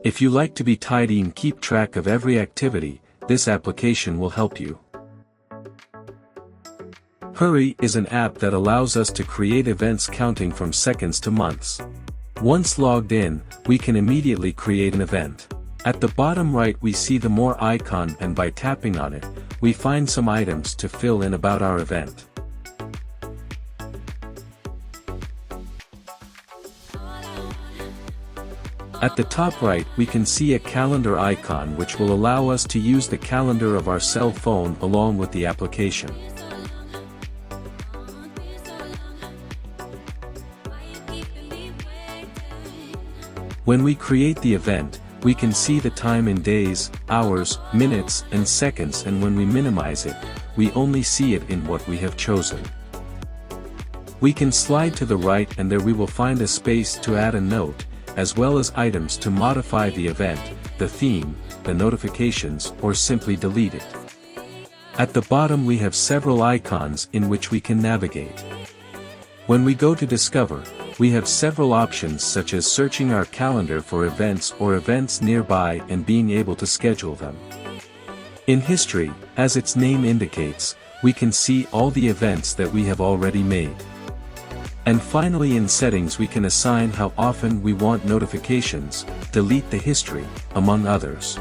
If you like to be tidy and keep track of every activity, this application will help you. Hurry is an app that allows us to create events counting from seconds to months. Once logged in, we can immediately create an event. At the bottom right we see the More icon, and by tapping on it, we find some items to fill in about our event. At the top right we can see a calendar icon which will allow us to use the calendar of our cell phone along with the application. When we create the event, we can see the time in days, hours, minutes, and seconds, and when we minimize it, we only see it in what we have chosen. We can slide to the right and there we will find a space to add a note, as well as items to modify the event, the theme, the notifications, or simply delete it. At the bottom we have several icons in which we can navigate. When we go to Discover, we have several options such as searching our calendar for events or events nearby and being able to schedule them. In History, as its name indicates, we can see all the events that we have already made. And finally in Settings we can assign how often we want notifications, delete the history, among others.